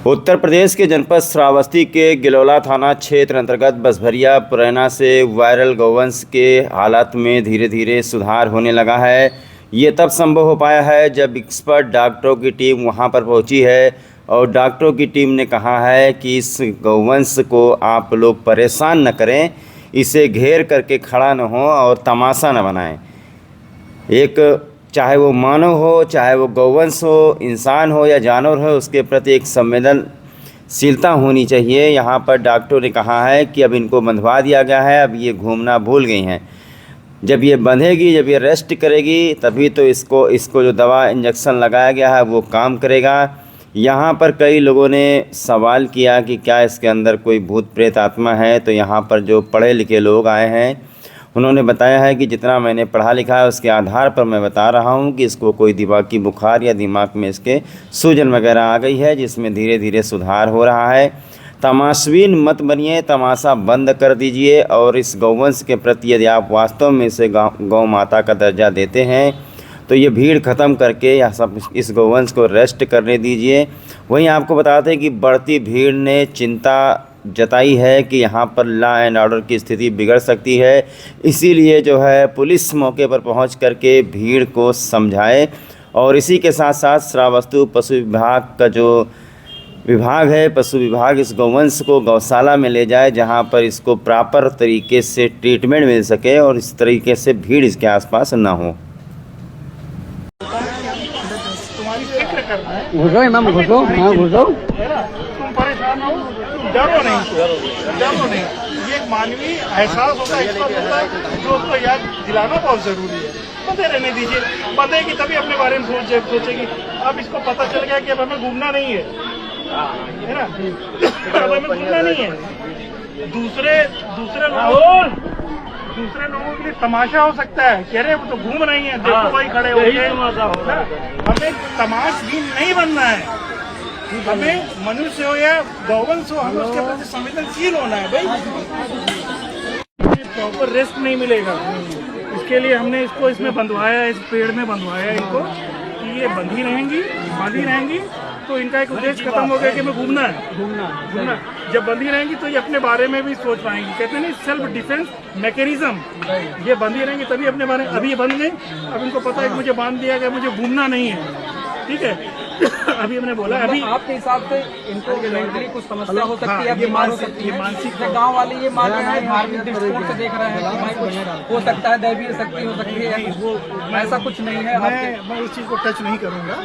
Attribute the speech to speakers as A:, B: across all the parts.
A: उत्तर प्रदेश के जनपद श्रावस्ती के गिलौला थाना क्षेत्र अंतर्गत बसभरिया पुरैना से वायरल गौवंश के हालात में धीरे धीरे सुधार होने लगा है। ये तब संभव हो पाया है जब एक्सपर्ट डॉक्टरों की टीम वहां पर पहुंची है और डॉक्टरों की टीम ने कहा है कि इस गौवंश को आप लोग परेशान न करें, इसे घेर करके खड़ा न हो और तमाशा न बनाएं। एक चाहे वो मानव हो, चाहे वो गौवंश हो, इंसान हो या जानवर हो, उसके प्रति एक संवेदनशीलता होनी चाहिए। यहाँ पर डॉक्टरों ने कहा है कि अब इनको बंधवा दिया गया है, अब ये घूमना भूल गई हैं। जब ये बंधेगी, जब ये रेस्ट करेगी, तभी तो इसको जो दवा इंजेक्शन लगाया गया है वो काम करेगा। यहाँ पर कई लोगों ने सवाल किया कि क्या इसके अंदर कोई भूत प्रेत आत्मा है, तो यहाँ पर जो पढ़े लिखे लोग आए हैं उन्होंने बताया है कि जितना मैंने पढ़ा लिखा है उसके आधार पर मैं बता रहा हूँ कि इसको कोई दिमागी बुखार या दिमाग में इसके सूजन वगैरह आ गई है, जिसमें धीरे धीरे सुधार हो रहा है। तमाशबीन मत बनिए, तमाशा बंद कर दीजिए और इस गौवंश के प्रति यदि आप वास्तव में इसे गौ माता का दर्जा देते हैं तो ये भीड़ ख़त्म करके या सब इस गौवंश को रेस्ट करने दीजिए। वहीं आपको बताते हैं कि बढ़ती भीड़ ने चिंता जताई है कि यहाँ पर लॉ एंड ऑर्डर की स्थिति बिगड़ सकती है, इसीलिए जो है पुलिस मौके पर पहुँच करके भीड़ को समझाए। और इसी के साथ साथ श्रावस्ती पशु विभाग का जो विभाग है, पशु विभाग इस गौवंश को गौशाला में ले जाए जहाँ पर इसको प्रॉपर तरीके से ट्रीटमेंट मिल सके और इस तरीके से भीड़ इसके आसपास ना हो।
B: घुसो इमाम, घुसो, हाँ घुसो।
C: तुम परेशान हो, डरो नहीं। ये एक मानवीय एहसास होता है, जो उसको याद दिलाना बहुत जरूरी है। पते रहने दीजिए, बंधेगी तभी अपने बारे में सोचेगी। अब इसको पता चल गया कि अब हमें घूमना नहीं है ना, अब हमें घूमना नहीं है। दूसरे लोगों के लिए तमाशा हो सकता है कि अरे वो तो घूम रही हैं, देखो वही खड़े होंगे। हमें तमाशबीन नहीं बनना है, हमें मनुष्य हो या गौवंश हो, हमें उसके प्रति संवेदनशील होना है। भाई प्रॉपर रेस्ट नहीं मिलेगा, इसके लिए हमने इसको इसमें बंधवाया, इस पेड़ में बंधवाया इनको कि ये बंधी रहेंगी तो इनका एक उद्देश्य खत्म हो गया कि हमें घूमना। जब बंधी रहेंगी तो ये अपने बारे में भी सोच पाएंगी। कहते हैं नहीं, सेल्फ डिफेंस मैकेनिज्म। ये बंधी रहेंगी तभी अपने बारे में। अभी ये बंध गई, अब इनको पता है कि मुझे बांध दिया गया, मुझे घूमना नहीं है, ठीक है। अभी हमने बोला, अभी
B: आपके हिसाब से इनको मेंटली कुछ समस्या हो सकती है, बीमार हो सकती है।
C: मानसिक
B: गांव वाले ये मान रहे हैं, धार्मिक दृष्टिकोण से देख रहे हैं कि भाई कुछ हो सकता है, दैवीय शक्ति हो सकती है, ऐसा कुछ नहीं है।
C: मैं उस चीज को टच नहीं करूंगा,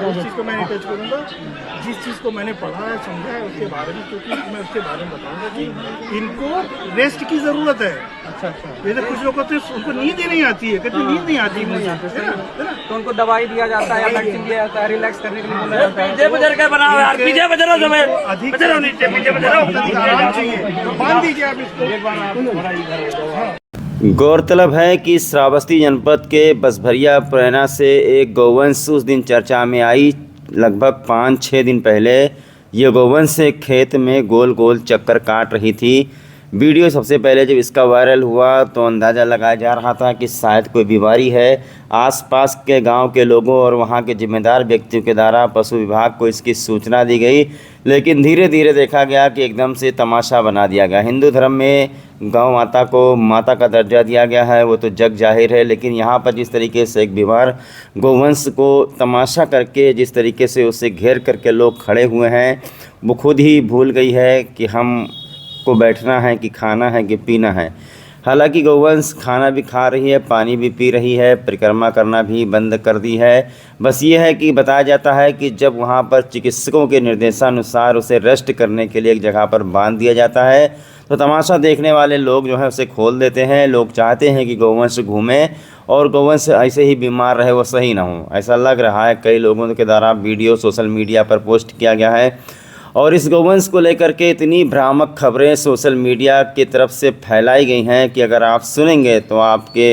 C: उस चीज को मैं नहीं टच करूंगा। जिस चीज को मैंने पढ़ा है, समझा है उसके बारे में, क्योंकि मैं उसके बारे में बताऊंगा कि इनको रेस्ट की जरूरत है। अच्छा। जैसे कुछ लोगों को उनको नींद ही नहीं आती है, कहते नींद नहीं आती मुझे, है ना,
B: तो उनको दवाई दिया जाता है या मेडिसिन दिया जाता है रिलैक्स करने के लिए बोला जाता है।
C: बांध दीजिए आप इसको।
A: गौरतलब है कि श्रावस्ती जनपद के बसभरिया पुरैना से एक गौवंश उस दिन चर्चा में आई। लगभग 5-6 दिन पहले ये गौवंश एक खेत में गोल गोल चक्कर काट रही थी। वीडियो सबसे पहले जब इसका वायरल हुआ तो अंदाज़ा लगाया जा रहा था कि शायद कोई बीमारी है। आसपास के गांव के लोगों और वहां के जिम्मेदार व्यक्तियों के द्वारा पशु विभाग को इसकी सूचना दी गई, लेकिन धीरे धीरे देखा गया कि एकदम से तमाशा बना दिया गया। हिंदू धर्म में गौ माता को माता का दर्जा दिया गया है, वो तो जग जाहिर है, लेकिन यहाँ पर जिस तरीके से एक बीमार गौवंश को तमाशा करके जिस तरीके से उसे घेर करके लोग खड़े हुए हैं, वो खुद ही भूल गई है कि हम को बैठना है कि खाना है कि पीना है। हालांकि गौवंश खाना भी खा रही है, पानी भी पी रही है, परिक्रमा करना भी बंद कर दी है। बस ये है कि बताया जाता है कि जब वहाँ पर चिकित्सकों के निर्देशानुसार उसे रेस्ट करने के लिए एक जगह पर बांध दिया जाता है तो तमाशा देखने वाले लोग जो है उसे खोल देते हैं। लोग चाहते हैं कि गौवंश घूमे और गौवंश ऐसे ही बीमार रहे, वो सही ना हो, ऐसा लग रहा है। कई लोगों के द्वारा वीडियो सोशल मीडिया पर पोस्ट किया गया है और इस गौवंश को लेकर के इतनी भ्रामक खबरें सोशल मीडिया की तरफ से फैलाई गई हैं कि अगर आप सुनेंगे तो आपके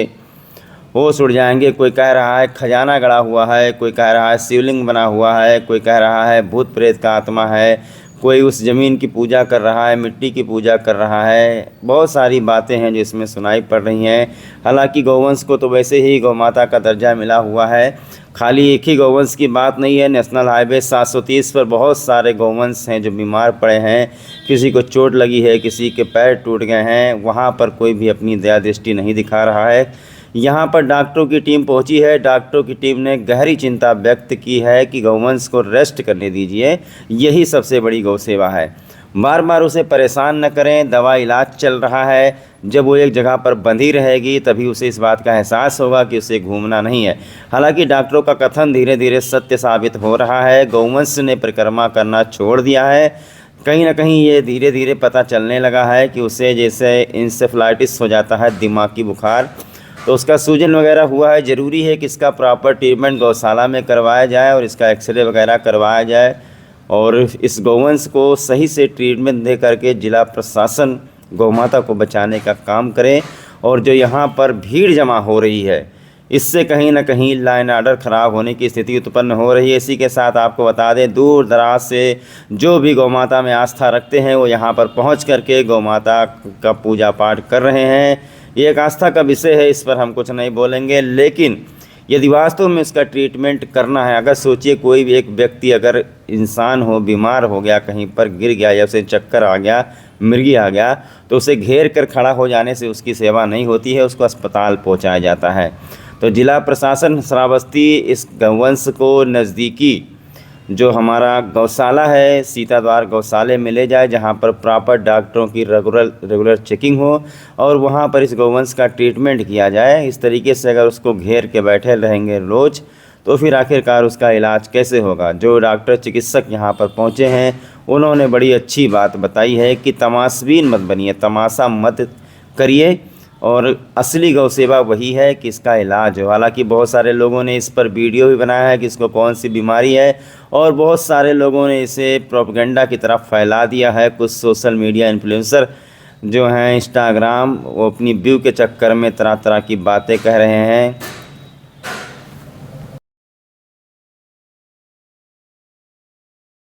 A: होश उड़ जाएंगे। कोई कह रहा है खजाना गड़ा हुआ है, कोई कह रहा है शिवलिंग बना हुआ है, कोई कह रहा है भूत प्रेत का आत्मा है, कोई उस ज़मीन की पूजा कर रहा है, मिट्टी की पूजा कर रहा है। बहुत सारी बातें हैं जो इसमें सुनाई पड़ रही हैं। हालांकि गौवंश को तो वैसे ही गौ माता का दर्जा मिला हुआ है। खाली एक ही गौवंश की बात नहीं है। नेशनल हाईवे 730 पर बहुत सारे गौवंश हैं जो बीमार पड़े हैं, किसी को चोट लगी है, किसी के पैर टूट गए हैं, वहाँ पर कोई भी अपनी दया दृष्टि नहीं दिखा रहा है। यहाँ पर डॉक्टरों की टीम पहुँची है। डॉक्टरों की टीम ने गहरी चिंता व्यक्त की है कि गौवंश को रेस्ट करने दीजिए, यही सबसे बड़ी गौ सेवा है। बार बार उसे परेशान न करें, दवा इलाज चल रहा है। जब वो एक जगह पर बंधी रहेगी तभी उसे इस बात का एहसास होगा कि उसे घूमना नहीं है। हालांकि डॉक्टरों का कथन धीरे धीरे सत्य साबित हो रहा है। गौवंश ने परिक्रमा करना छोड़ दिया है। कहीं ना कहीं ये धीरे धीरे पता चलने लगा है कि उसे जैसे इंसेफ्लाइटिस हो जाता है, दिमागी बुखार, तो उसका सूजन वगैरह हुआ है। ज़रूरी है कि इसका प्रॉपर ट्रीटमेंट गौशाला में करवाया जाए और इसका एक्सरे वगैरह करवाया जाए और इस गौवंश को सही से ट्रीटमेंट दे करके जिला प्रशासन गौमाता को बचाने का काम करे। और जो यहाँ पर भीड़ जमा हो रही है, इससे कहीं ना कहीं लॉ एंड ऑर्डर ख़राब होने की स्थिति उत्पन्न हो रही है। इसी के साथ आपको बता दें, दूर दराज से जो भी गौमाता में आस्था रखते हैं वो यहाँ पर पहुँच करके गौमाता का पूजा पाठ कर रहे हैं। ये एक आस्था का विषय है, इस पर हम कुछ नहीं बोलेंगे। लेकिन यदि वास्तव में इसका ट्रीटमेंट करना है, अगर सोचिए कोई भी एक व्यक्ति अगर इंसान हो, बीमार हो गया, कहीं पर गिर गया या उसे चक्कर आ गया, मिर्गी आ गया, तो उसे घेर कर खड़ा हो जाने से उसकी सेवा नहीं होती है, उसको अस्पताल पहुंचाया जाता है। तो जिला प्रशासन श्रावस्ती इस गौवंश को नज़दीकी जो हमारा गौशाला है, सीताद्वार गौशाले में ले जाए, जहां पर प्रॉपर डॉक्टरों की रेगुलर चेकिंग हो और वहां पर इस गौवंश का ट्रीटमेंट किया जाए। इस तरीके से अगर उसको घेर के बैठे रहेंगे रोज़, तो फिर आखिरकार उसका इलाज कैसे होगा। जो डॉक्टर चिकित्सक यहाँ पर पहुँचे हैं उन्होंने बड़ी अच्छी बात बताई है कि तमाशबीन मत बनिए, तमाशा मत करिए, और असली गौ सेवा वही है कि इसका इलाज हो। हालांकि बहुत सारे लोगों ने इस पर वीडियो भी बनाया है कि इसको कौन सी बीमारी है, और बहुत सारे लोगों ने इसे प्रोपेगेंडा की तरफ फैला दिया है। कुछ सोशल मीडिया इन्फ्लुएंसर जो हैं इंस्टाग्राम, वो अपनी व्यू के चक्कर में तरह तरह की बातें कह रहे हैं।